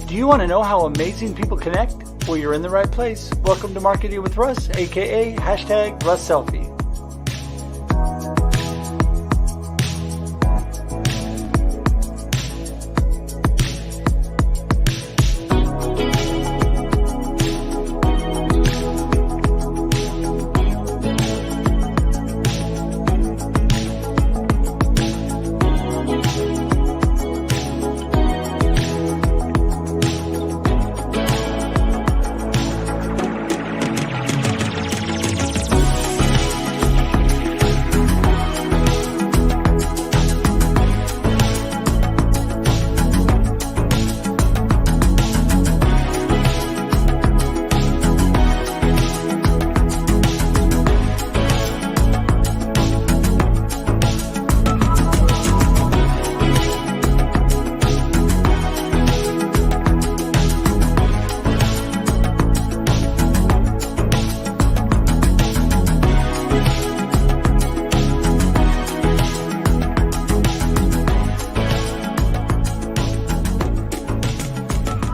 Do you want to know how amazing people connect? Well, you're in the right place. Welcome to Marketing with Russ, aka #RussSelfie.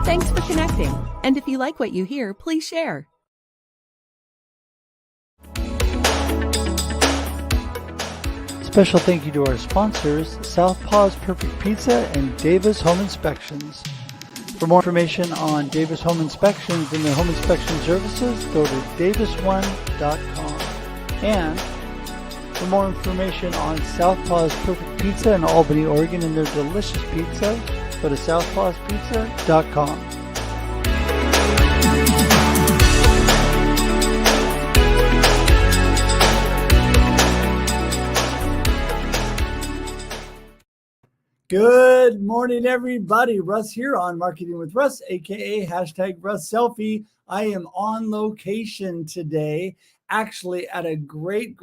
Thanks for connecting. And if you like what you hear, please share. Special thank you to our sponsors, Southpaw's Perfect Pizza and Davis Home Inspections. For more information on Davis Home Inspections and their home inspection services, go to davis1.com. And for more information on Southpaw's Perfect Pizza in Albany, Oregon, and their delicious pizza, go to southpawspizza.com. Good morning, everybody. Russ here on Marketing with Russ, aka #RussSelfie. I am on location today, actually at a great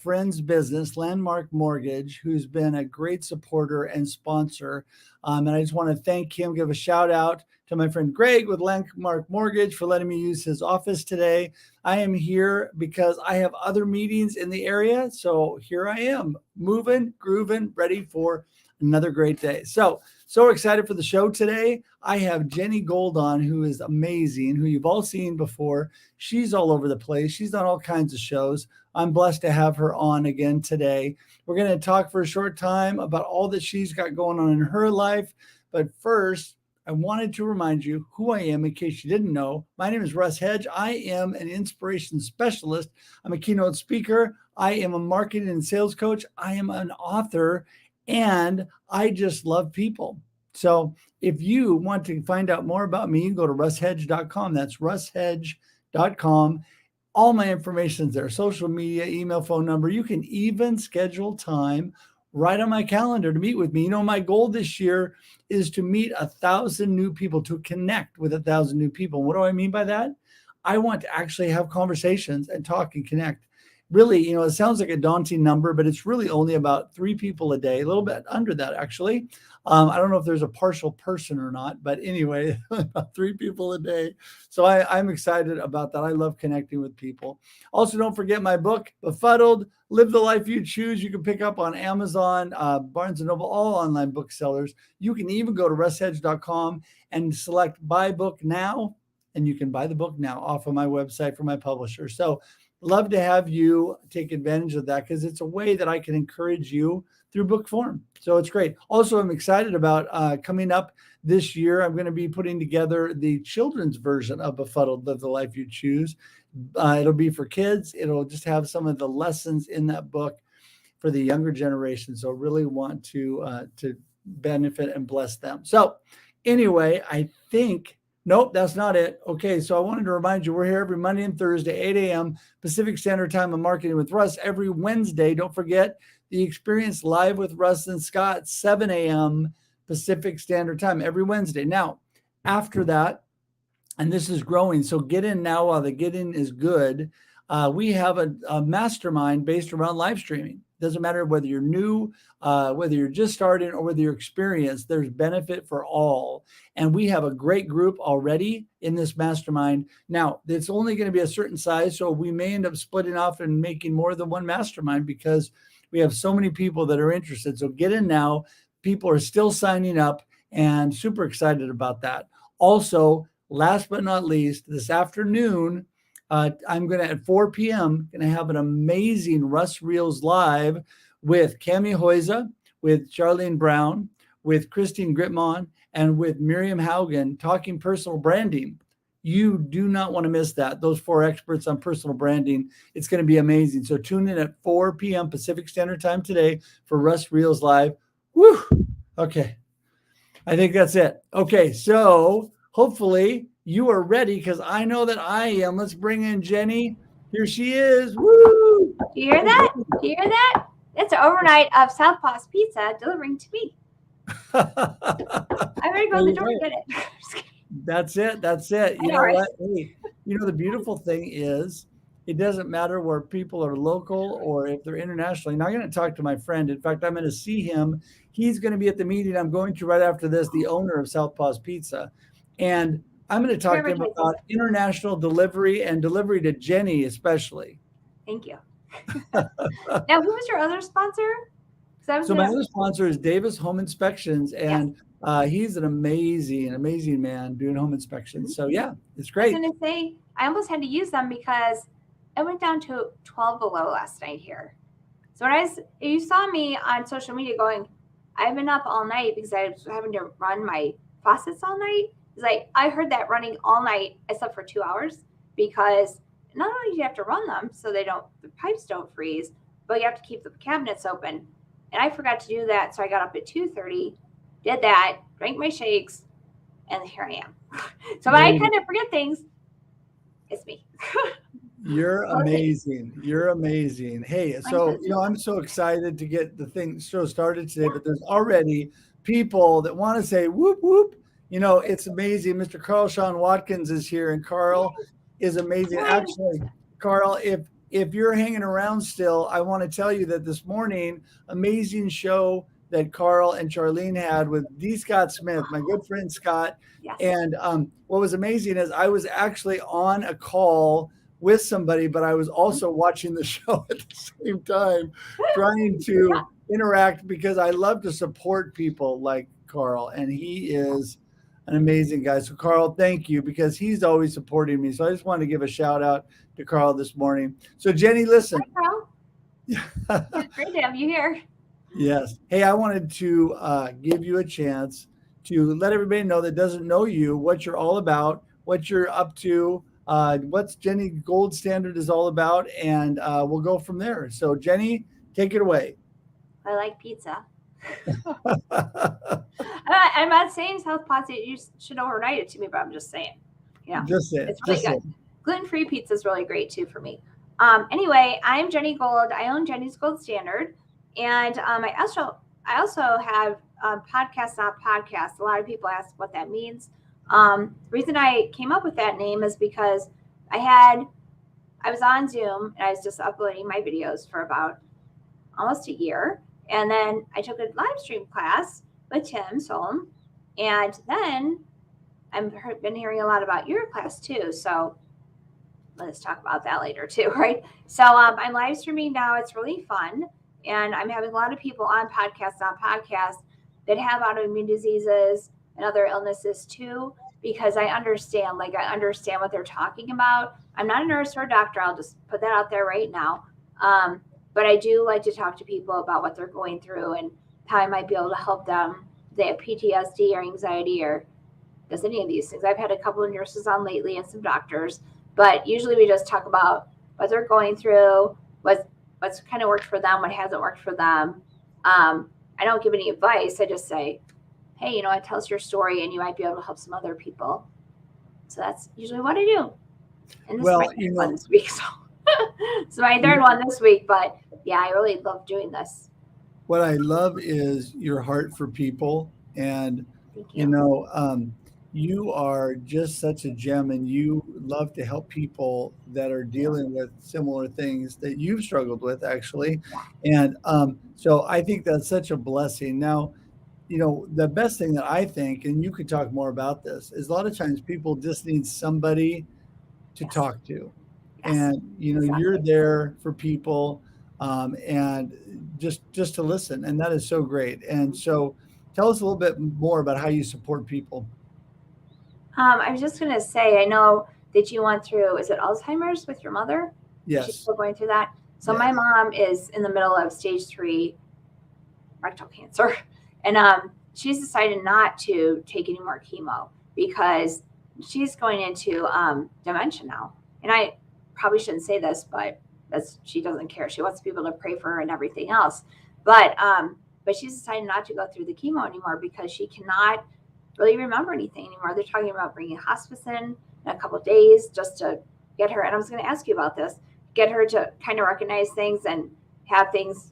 friend's business, Landmark Mortgage, who's been a great supporter and sponsor. And I just want to thank him, give a shout out to my friend Greg with Landmark Mortgage for letting me use his office today. I am here because I have other meetings in the area. So here I am, moving, grooving, ready for another great day. So excited for the show today. I have Jenny Gold on, who is amazing, who you've all seen before. She's all over the place. She's done all kinds of shows. I'm blessed to have her on again today. We're going to talk for a short time about all that she's got going on in her life. But first, I wanted to remind you who I am in case you didn't know. My name is Russ Hedge. I am an inspiration specialist. I'm a keynote speaker. I am a marketing and sales coach. I am an author. And I just love people. So if you want to find out more about me, you can go to russhedge.com. That's russhedge.com. All my information is there, social media, email, phone number. You can even schedule time right on my calendar to meet with me. You know, my goal this year is to meet 1,000 new people, to connect with 1,000 new people. What do I mean by that? I want to actually have conversations and talk and connect. Really, you know, it sounds like a daunting number, but it's really only about 3 people a day, a little bit under that, actually. I don't know if there's a partial person or not, but anyway, about 3 people a day. So I'm excited about that. I love connecting with people. Also, don't forget my book, Befuddled, Live the Life You Choose. You can pick up on Amazon, Barnes & Noble, all online booksellers. You can even go to russhedge.com and select Buy Book Now, and you can buy the book now off of my website from my publisher. So love to have you take advantage of that because it's a way that I can encourage you through book form. So it's great. Also, I'm excited about coming up this year. I'm going to be putting together the children's version of Befuddled, Live the Life You Choose. It'll be for kids. It'll just have some of the lessons in that book for the younger generation. So really want to benefit and bless them. So anyway, I think nope, that's not it. Okay, so I wanted to remind you, we're here every Monday and Thursday, 8 a.m. Pacific Standard Time on Marketing with Russ. Every Wednesday, don't forget the Experience Live with Russ and Scott, 7 a.m. Pacific Standard Time, every Wednesday. Now, after that, and this is growing, so get in now while the getting is good. we have a mastermind based around live streaming. Doesn't matter whether you're new, whether you're just starting, or whether you're experienced, there's benefit for all. And we have a great group already in this mastermind. Now, it's only going to be a certain size, so we may end up splitting off and making more than one mastermind because we have so many people that are interested. So get in now. People are still signing up and super excited about that. Also, last but not least, this afternoon, I'm going to, at 4 p.m., going to have an amazing Russ Reels Live with Cami Hoyza, with Charlene Brown, with Christine Gritmon, and with Miriam Haugen talking personal branding. You do not want to miss that. Those 4 experts on personal branding. It's going to be amazing. So tune in at 4 p.m. Pacific Standard Time today for Russ Reels Live. Woo! Okay. I think that's it. Okay. So hopefully you are ready because I know that I am. Let's bring in Jenny. Here she is. Woo! Do you hear that? Do you hear that? It's an overnight of Southpaw's Pizza delivering to me. I'm ready to go to the door and get it. That's it. That's it. You know what? Hey, the beautiful thing is it doesn't matter where people are local or if they're internationally. Now I'm going to talk to my friend. In fact, I'm going to see him. He's going to be at the meeting I'm going to right after this, the owner of Southpaw's Pizza. And I'm going to talk to him about international delivery and delivery to Jenny, especially. Thank you. Now, who was your other sponsor? So my other sponsor is Davis Home Inspections, and he's an amazing man doing home inspections. So yeah, it's great. I was going to say, I almost had to use them because I went down to 12 below last night here. So you saw me on social media going, I've been up all night because I was having to run my faucets all night. Like I heard that running all night. I slept for 2 hours because not only do you have to run them so the pipes don't freeze, but you have to keep the cabinets open. And I forgot to do that. So I got up at 2:30, did that, drank my shakes, and here I am. So when I kind of forget things, it's me. You're amazing. You're amazing. Hey, so, I'm so excited to get the show started today, but there's already people that want to say, whoop, whoop. It's amazing. Mr. Carlshawn Watkins is here, and Carl is amazing. Actually, Carl, if you're hanging around still, I want to tell you that this morning, amazing show that Carl and Charlene had with D. Scott Smith, my good friend Scott. Yes. And what was amazing is I was actually on a call with somebody, but I was also watching the show at the same time, trying to interact because I love to support people like Carl, and he is an amazing guy. So Carl, thank you, because he's always supporting me. So I just wanted to give a shout out to Carl this morning. So Jenny, listen. Hi, Carl. It's great to have you here. Yes. Hey, I wanted to give you a chance to let everybody know that doesn't know you, what you're all about, what you're up to, what's Jenny Gold Standard is all about, and we'll go from there. So Jenny, take it away. I like pizza. I'm not saying Southpaw, you should overnight it to me, but I'm just saying, just say it's really good. Gluten-free pizza is really great too for me. Anyway, I'm Jenny Gold. I own Jenny's Gold Standard, and I also have podcast, not podcast. A lot of people ask what that means. The reason I came up with that name is because I was on Zoom and I was just uploading my videos for about almost a year. And then I took a live stream class with Tim Solm. And then I've been hearing a lot about your class too. So let's talk about that later too, right? So I'm live streaming now. It's really fun. And I'm having a lot of people on podcasts that have autoimmune diseases and other illnesses too, because I understand what they're talking about. I'm not a nurse or a doctor. I'll just put that out there right now. But I do like to talk to people about what they're going through and how I might be able to help them. If they have PTSD or anxiety or just any of these things. I've had a couple of nurses on lately and some doctors, but usually we just talk about what they're going through, what's kind of worked for them, what hasn't worked for them. I don't give any advice. I just say, hey, tell us your story and you might be able to help some other people. So that's usually what I do. And this is my third one this week. So it's my third one this week, but yeah, I really love doing this. What I love is your heart for people. And, you are just such a gem, and you love to help people that are dealing with similar things that you've struggled with, actually. And so I think that's such a blessing. Now, the best thing that I think, and you could talk more about this, is a lot of times people just need somebody to Yes. talk to. Yes. And, you're Exactly. there for people, and just to listen. And that is so great. And so tell us a little bit more about how you support people. I was just gonna say, I know that you went through, is it Alzheimer's with your mother? Is she Yes. still going through that? So Yes. my mom is in the middle of stage 3 rectal cancer, and she's decided not to take any more chemo because she's going into dementia now. And I probably shouldn't say this, but she doesn't care. She wants people to pray for her and everything else. But she's decided not to go through the chemo anymore because she cannot really remember anything anymore. They're talking about bringing hospice in a couple of days just to get her. And I was going to ask you about this, get her to kind of recognize things and have things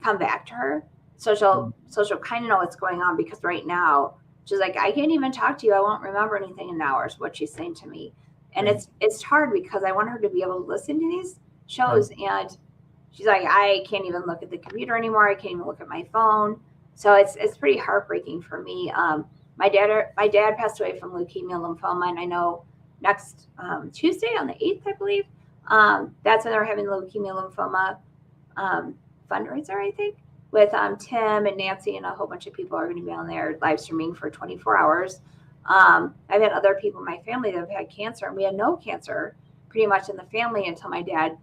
come back to her. So she'll kind of know what's going on, because right now she's like, I can't even talk to you. I won't remember anything in hours, what she's saying to me. And Right. it's hard because I want her to be able to listen to these shows. Right. And she's like, I can't even look at the computer anymore. I can't even look at my phone. So it's pretty heartbreaking for me. My dad passed away from leukemia lymphoma, and I know next Tuesday on the 8th, I believe, that's when they're having the leukemia lymphoma fundraiser, I think, with Tim and Nancy, and a whole bunch of people are going to be on there live streaming for 24 hours. I've had other people in my family that have had cancer, and we had no cancer pretty much in the family until my dad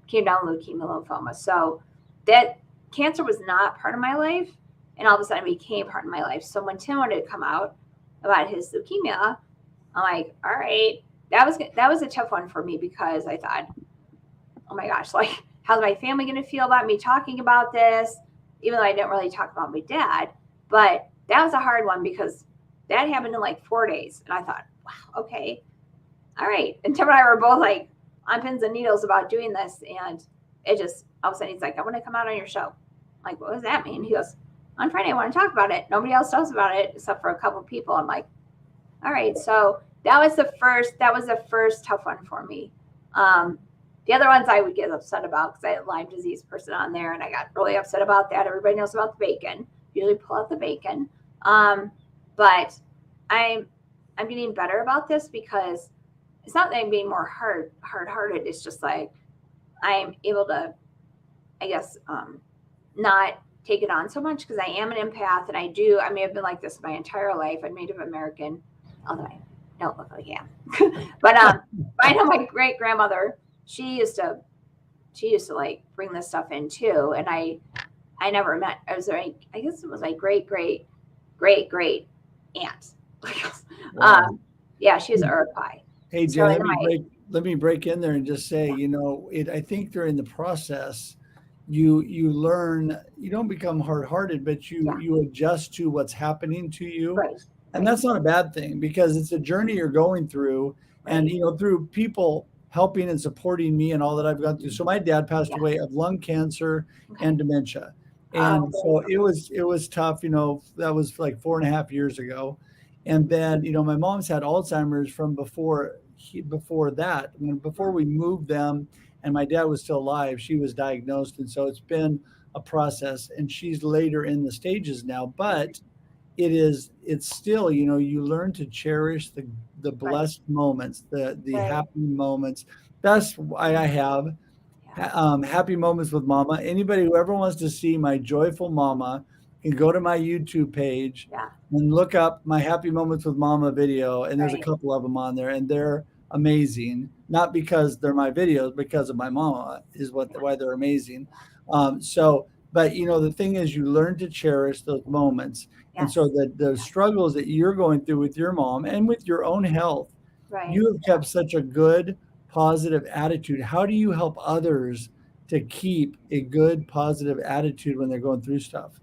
came down with leukemia lymphoma. So that cancer was not part of my life, and all of a sudden it became part of my life. So when Tim wanted to come out about his leukemia, I'm like, all right, that was a tough one for me, because I thought, oh my gosh, like, how's my family going to feel about me talking about this? Even though I didn't really talk about my dad, but that was a hard one because that happened in like 4 days. And I thought, wow, okay, all right. And Tim and I were both like on pins and needles about doing this. And it just, all of a sudden he's like, I want to come out on your show. I'm like, what does that mean? He goes, on Friday, I want to talk about it. Nobody else knows about it except for a couple of people. I'm like, all right. So that was the first tough one for me. The other ones I would get upset about because I had a Lyme disease person on there, and I got really upset about that. Everybody knows about the bacon. Usually pull out the bacon. But I'm getting better about this, because it's not that I'm being more hard-hearted. It's just like I'm able to, I guess, not take it on so much, because I am an empath, and I may have been like this my entire life. I'm Native American, although I don't look like I am. But I know my great grandmother, she used to like bring this stuff in too. And I never met, I guess it was my great aunt. Wow. Yeah, she was Uruguay. Hey, So Jen, let me break in there and just say, I think during the process, you learn, you don't become hard-hearted, but you adjust to what's happening to you. right, And that's not a bad thing, because it's a journey you're going through. And, through people helping and supporting me and all that I've gone through. So my dad passed away of lung cancer and dementia. And so it was tough, that was like 4.5 years ago. And then, my mom's had Alzheimer's from before that, before we moved them, and my dad was still alive, she was diagnosed. And so it's been a process, and she's later in the stages now, but it's still, you learn to cherish the blessed moments, the happy moments. That's why I have happy moments with mama. Anybody who ever wants to see my joyful mama can go to my YouTube page and look up my happy moments with mama video. And there's a couple of them on there, and they're amazing. Not because they're my videos, because of my mama is why they're amazing. But the thing is, you learn to cherish those moments. And so the struggles that you're going through with your mom and with your own health, you have kept such a good, positive attitude. How do you help others to keep a good, positive attitude when they're going through stuff?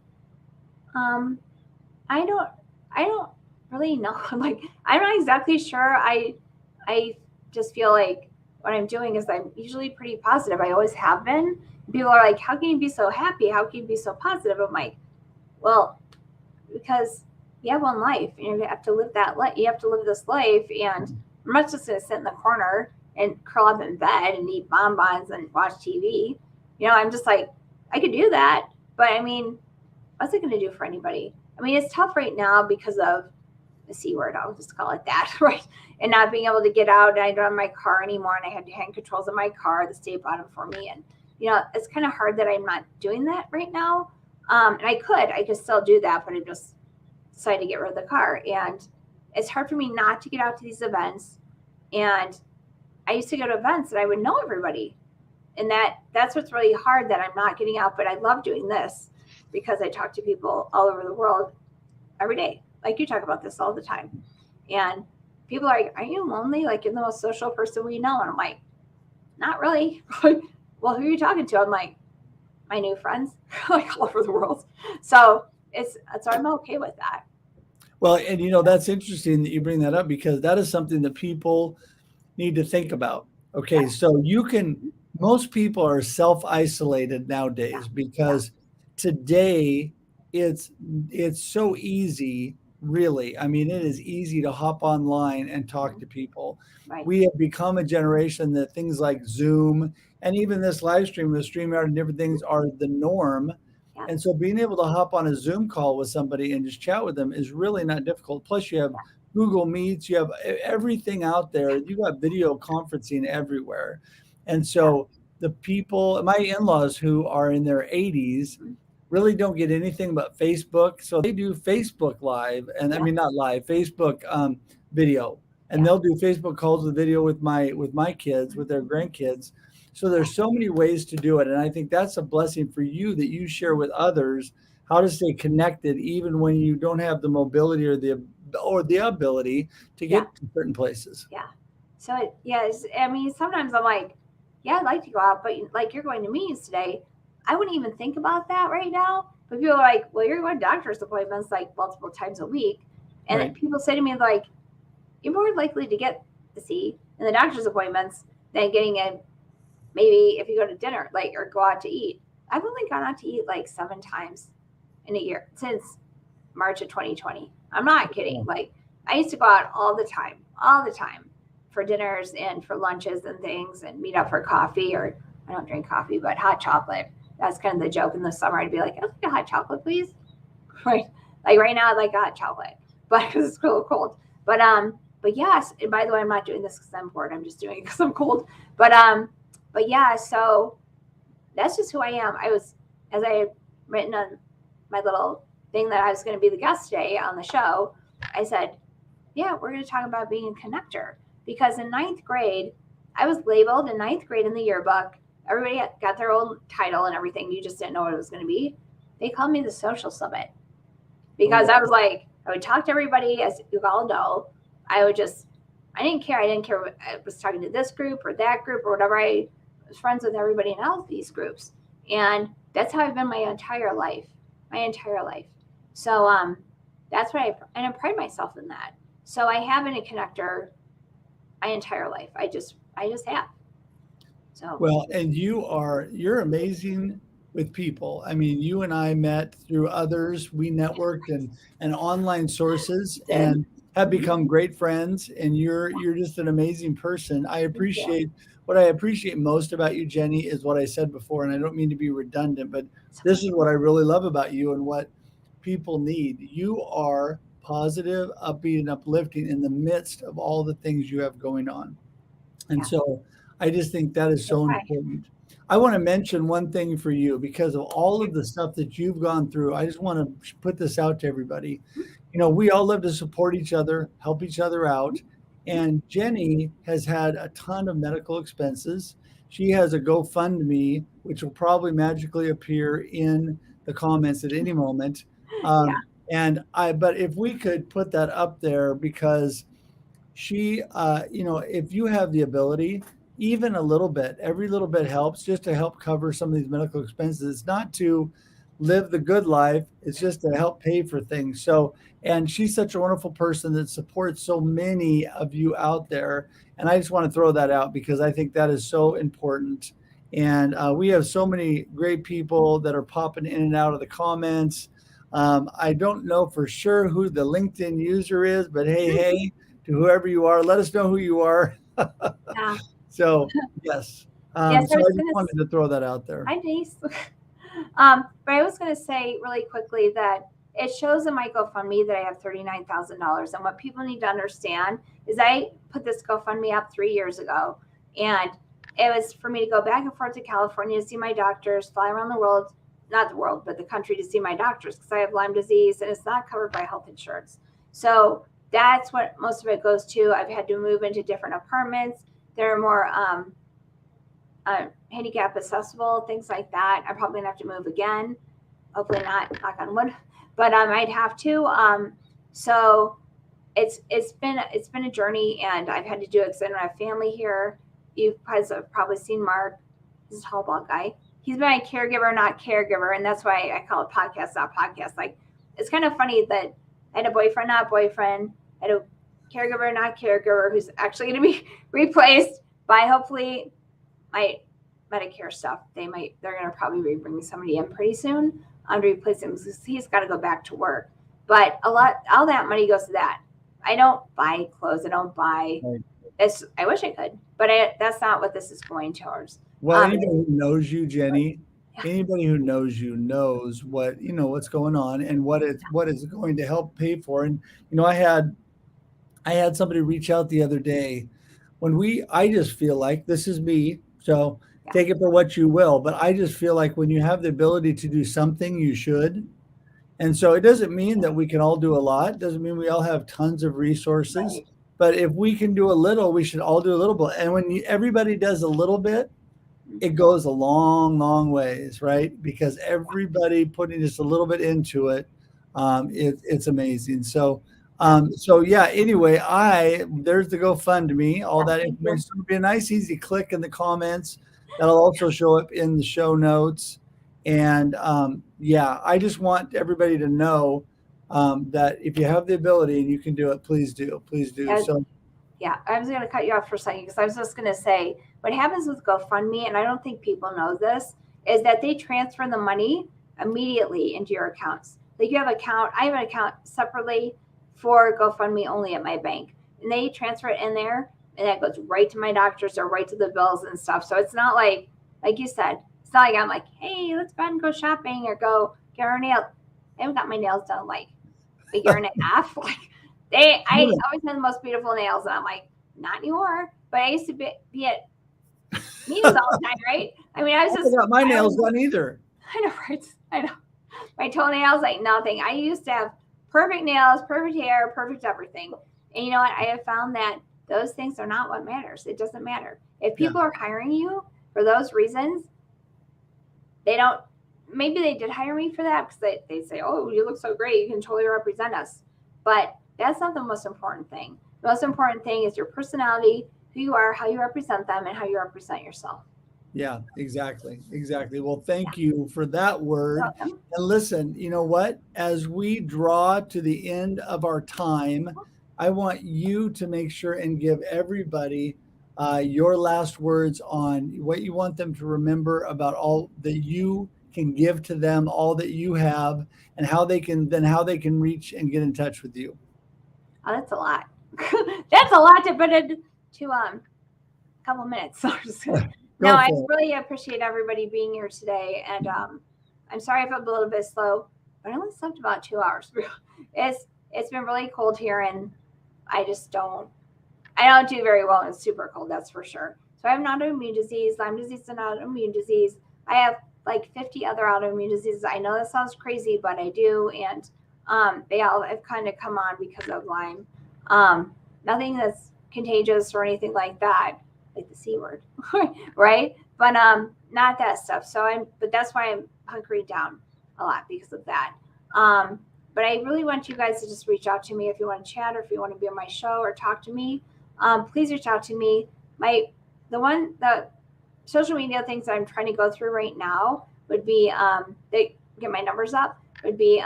I don't really know. Like, I'm not exactly sure. I just feel like what I'm doing is I'm usually pretty positive. I always have been. People are like, how can you be so happy? How can you be so positive? I'm like, well, because, you have one life, and you have to live that life. You have to live this life, and I'm not just going to sit in the corner and curl up in bed and eat bonbons and watch TV. I'm just like, I could do that, but I mean, what's it going to do for anybody? I mean, it's tough right now because of the C word, I'll just call it that, right? And not being able to get out, and I don't have my car anymore, and I had hand controls in my car, the state bought them for me. And, it's kind of hard that I'm not doing that right now. And I could still do that, but I just decided to get rid of the car. And it's hard for me not to get out to these events. And I used to go to events and I would know everybody. And that's what's really hard, that I'm not getting out, but I love doing this because I talk to people all over the world every day. Like you talk about this all the time. And people are like, are you lonely? Like, you're the most social person we know. And I'm like, not really. Well, who are you talking to? I'm like, my new friends, like all over the world. So I'm okay with that. Well, and that's interesting that you bring that up, because that is something that people need to think about. Okay, so most people are self-isolated nowadays because today it's so easy, really. I mean, it is easy to hop online and talk to people. Right. We have become a generation that things like Zoom and even this live stream with StreamYard and different things are the norm. Yeah. And so being able to hop on a Zoom call with somebody and just chat with them is really not difficult. Plus you have Google Meets, you have everything out there. You got video conferencing everywhere. And so the people, my in-laws who are in their 80s, really don't get anything but Facebook. So they do Facebook Live, and I mean, not live, Facebook video. And they'll do Facebook calls with video with my kids, with their grandkids. So there's so many ways to do it. And I think that's a blessing for you, that you share with others how to stay connected, even when you don't have the mobility or the ability to get to certain places. Yeah. So I mean, sometimes I'm like, I'd like to go out, but like, you're going to meetings today. I wouldn't even think about that right now. But people are like, well, you're going to doctor's appointments like multiple times a week. And then people say to me, like, you're more likely to get to see in the doctor's appointments than getting in maybe if you go to dinner, like, or go out to eat. I've only gone out to eat like 7 times in a year since March of 2020. I'm not kidding. Like, I used to go out all the time for dinners and for lunches and things, and meet up for coffee, or I don't drink coffee, but hot chocolate. That's kind of the joke in the summer. I'd be like, I'd like a hot chocolate, please. Right. Like right now, I'd like a hot chocolate, but because it's cold. But yes, and by the way, I'm not doing this because I'm bored. I'm just doing it because I'm cold. But yeah, so that's just who I am. As I had written on my little thing that I was going to be the guest today on the show, I said, we're going to talk about being a connector. Because in 9th grade, I was labeled in 9th grade in the yearbook. Everybody got their own title and everything. You just didn't know what it was going to be. They called me the social summit. Because I was like, I would talk to everybody, as you all know. I didn't care. I didn't care what I was talking to, this group or that group or whatever. I was friends with everybody in all of these groups. And that's how I've been my entire life. So that's what I pride myself in that. So I have been a connector my entire life. I just have. So well, and you're amazing with people. I mean, you and I met through others. We networked and online sources and have become great friends. And you're just an amazing person. What I appreciate most about you, Jenny, is what I said before, and I don't mean to be redundant, but this is what I really love about you and what people need. You are positive, upbeat, and uplifting in the midst of all the things you have going on. And so I just think that is so important. I want to mention one thing for you, because of all of the stuff that you've gone through. I just want to put this out to everybody. We all love to support each other, help each other out. And Jenny has had a ton of medical expenses. She has a GoFundMe, which will probably magically appear in the comments at any moment. But if we could put that up there, because she, if you have the ability, even a little bit, every little bit helps, just to help cover some of these medical expenses. It's not to live the good life. It's just to help pay for things. So, and she's such a wonderful person that supports so many of you out there. And I just want to throw that out because I think that is so important. And we have so many great people that are popping in and out of the comments. I don't know for sure who the LinkedIn user is, but hey, to whoever you are, let us know who you are. Yeah. So yes. Yes, So I I was just gonna. wanted to throw that out there. Hi, Denise. But I was going to say really quickly that it shows in my GoFundMe that I have $39,000. And what people need to understand is I put this GoFundMe up 3 years ago. And it was for me to go back and forth to California to see my doctors, fly around the world, not the world, but the country to see my doctors because I have Lyme disease and it's not covered by health insurance. So that's what most of it goes to. I've had to move into different apartments. There are more handicap accessible, things like that. I'm probably gonna have to move again. Hopefully not, knock on wood, but I might have to. So it's been a journey, and I've had to do it because I don't have family here. You guys have probably seen Mark, this tall bald guy. He's been a caregiver, not caregiver, and that's why I call it podcast, not podcast. Like it's kind of funny that I had a boyfriend, not boyfriend. I had a caregiver, not caregiver, who's actually going to be replaced by hopefully my Medicare stuff. They're going to probably be bringing somebody in pretty soon to replace him because he's got to go back to work. But all that money goes to that. I don't buy clothes. I don't buy. I wish I could, but that's not what this is going towards. Well, anybody who knows you, Jenny, anybody who knows you knows what what's going on and what is going to help pay for. And I had somebody reach out the other day I just feel like, this is me, so take it for what you will, but I just feel like when you have the ability to do something, you should. And so it doesn't mean that we can all do a lot. It doesn't mean we all have tons of resources, Right. but if we can do a little, we should all do a little bit. And when everybody does a little bit, it goes a long, long ways, right? Because everybody putting just a little bit into it, it's amazing. So, anyway, there's the GoFundMe, all that information. It'll be a nice, easy click in the comments. That'll also show up in the show notes. And I just want everybody to know that if you have the ability and you can do it, please do. Please do. Yeah, I was going to cut you off for a second because I was just going to say what happens with GoFundMe, and I don't think people know this, is that they transfer the money immediately into your accounts. Like I have an account separately for GoFundMe only at my bank, and they transfer it in there, and that goes right to my doctors or right to the bills and stuff. So it's not like you said, it's not like I'm like, hey, let's go ahead and go shopping or go get our nails. I haven't got my nails done like a year and a half. I always had the most beautiful nails, and I'm like, not anymore. But I used to be at meetings all the time, right? I mean, I got my nails done either. I know, right? I know. My toenails, like nothing. I used to have perfect nails, perfect hair, perfect everything. And you know what? I have found that those things are not what matters. It doesn't matter. If people are hiring you for those reasons, maybe they did hire me for that because they say, oh, you look so great. You can totally represent us. But that's not the most important thing. The most important thing is your personality, who you are, how you represent them, and how you represent yourself. Yeah, exactly. Well, thank you for that word. And listen, you know what? As we draw to the end of our time, I want you to make sure and give everybody your last words on what you want them to remember about all that you can give to them, all that you have, and how they can reach and get in touch with you. Oh, that's a lot. That's a lot to put into a couple minutes. No, I really appreciate everybody being here today. And I'm sorry if I'm a little bit slow, but I only slept about 2 hours. It's been really cold here, and I don't do very well when it's super cold, that's for sure. So I have an autoimmune disease. Lyme disease is an autoimmune disease. I have like 50 other autoimmune diseases. I know that sounds crazy, but I do. And they all have kind of come on because of Lyme. Nothing that's contagious or anything like that, like the C word, right? But not that stuff. But that's why I'm hunkering down a lot because of that. But I really want you guys to just reach out to me if you want to chat or if you want to be on my show or talk to me. Please reach out to me. The social media things that I'm trying to go through right now would be they get my numbers up. Would be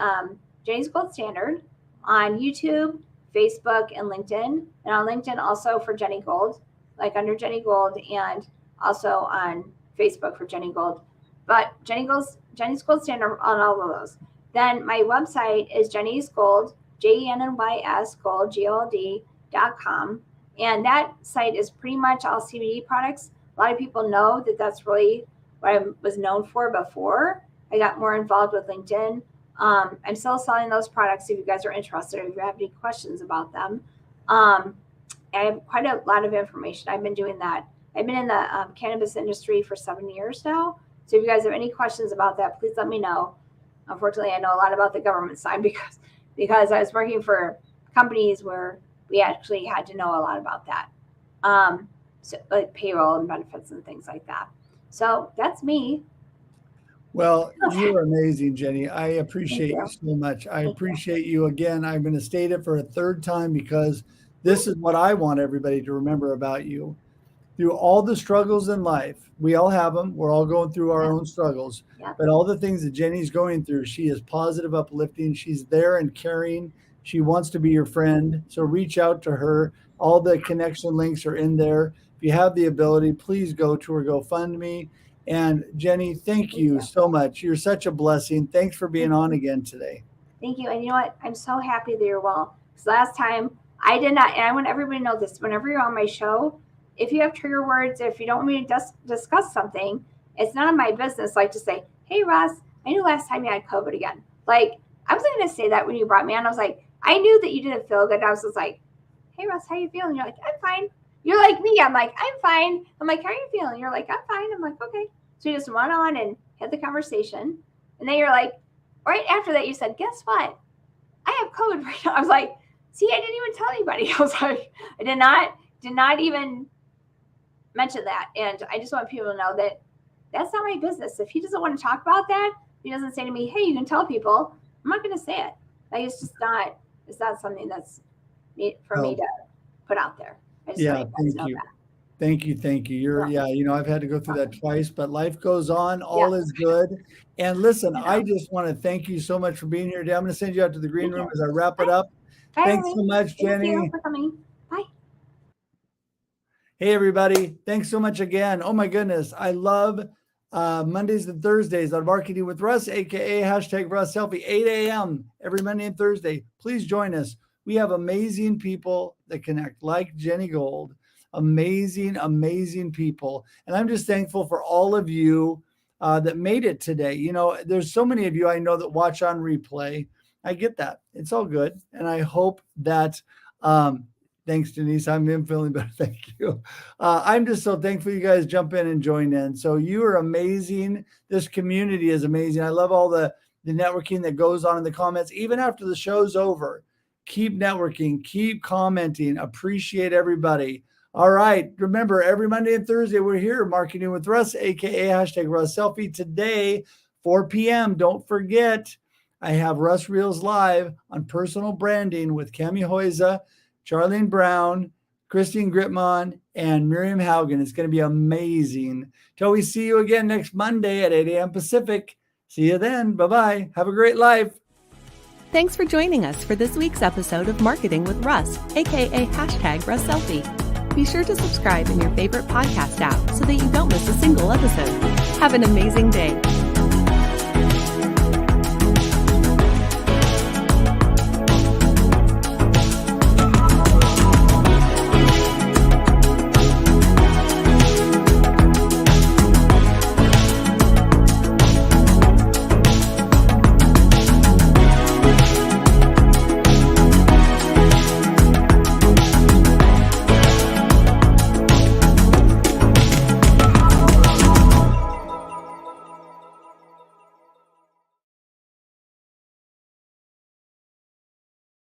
Jenny's Gold Standard on YouTube, Facebook, and LinkedIn. And on LinkedIn also for Jenny Gold, like under Jenny Gold, and also on Facebook for Jenny Gold. But Jenny's Gold Standard on all of those. then my website is Jenny's Gold, JENNYS Gold, GOLD.com. And that site is pretty much all CBD products. A lot of people know that that's really what I was known for before I got more involved with LinkedIn. I'm still selling those products if you guys are interested, if you have any questions about them. I have quite a lot of information. I've been doing that. I've been in the cannabis industry for 7 years now. So if you guys have any questions about that, please let me know. Unfortunately, I know a lot about the government side because I was working for companies where we actually had to know a lot about that. So like payroll and benefits and things like that. So that's me. Well, you're amazing, Jenny. I appreciate you so much. I appreciate you again. I'm going to state it for a third time because this is what I want everybody to remember about you. Through all the struggles in life, we all have them. We're all going through our own struggles. But all the things that Jenny's going through, she is positive, uplifting. She's there and caring. She wants to be your friend. So reach out to her. All the connection links are in there. If you have the ability, please go to her GoFundMe. And Jenny, thank you so much. You're such a blessing. Thanks for being on again today. Thank you. And you know what? I'm so happy that you're well. Because last time I did not, and I want everybody to know this, whenever you're on my show, if you have trigger words, if you don't want me to discuss something, it's none of my business. Like to say, hey, Russ, I knew last time you had COVID again. Like, I wasn't going to say that when you brought me on. I was like, I knew that you didn't feel good. I was just like, hey, Russ, how you feeling? You're like, I'm fine. You're like me. I'm like, I'm fine. I'm like, how are you feeling? You're like, I'm fine. I'm like, okay. So we just went on and had the conversation. And then you're like, right after that, you said, guess what? I have COVID right now. I was like, see, I didn't even tell anybody. I was like, I did not even mention that. And I just want people to know that that's not my business. If he doesn't want to talk about that, he doesn't say to me, hey, you can tell people, I'm not going to say it. Like, it's not something that's for me to put out there. I just want you guys to know that. Thank you. I've had to go through that twice, but life goes on. All is good. And listen, I just want to thank you so much for being here today. I'm going to send you out to the green room as I wrap it up. Bye, Thanks so much, Jenny. Thank you for coming. Bye. Hey, everybody. Thanks so much again. Oh, my goodness. I love Mondays and Thursdays on Marketing with Russ, a.k.a. #RussSelfie, 8 a.m. every Monday and Thursday. Please join us. We have amazing people that connect, like Jenny Gold. Amazing people. And I'm just thankful for all of you that made it today. You know, there's so many of you I know that watch on replay. I get that. It's all good. And I hope that, thanks, Denise. I'm feeling better. Thank you. I'm just so thankful you guys jump in and join in. So you are amazing. This community is amazing. I love all the networking that goes on in the comments, even after the show's over. Keep networking, keep commenting. Appreciate everybody. All right. Remember, every Monday and Thursday, we're here Marketing with Russ, a.k.a. #RussSelfie. Today, 4 p.m. Don't forget, I have Russ Reels Live on personal branding with Cami Hoyza, Charlene Brown, Christine Gritmon, and Miriam Haugen. It's going to be amazing. Till we see you again next Monday at 8 a.m. Pacific. See you then. Bye-bye. Have a great life. Thanks for joining us for this week's episode of Marketing with Russ, aka #RussSelfie. Be sure to subscribe in your favorite podcast app so that you don't miss a single episode. Have an amazing day.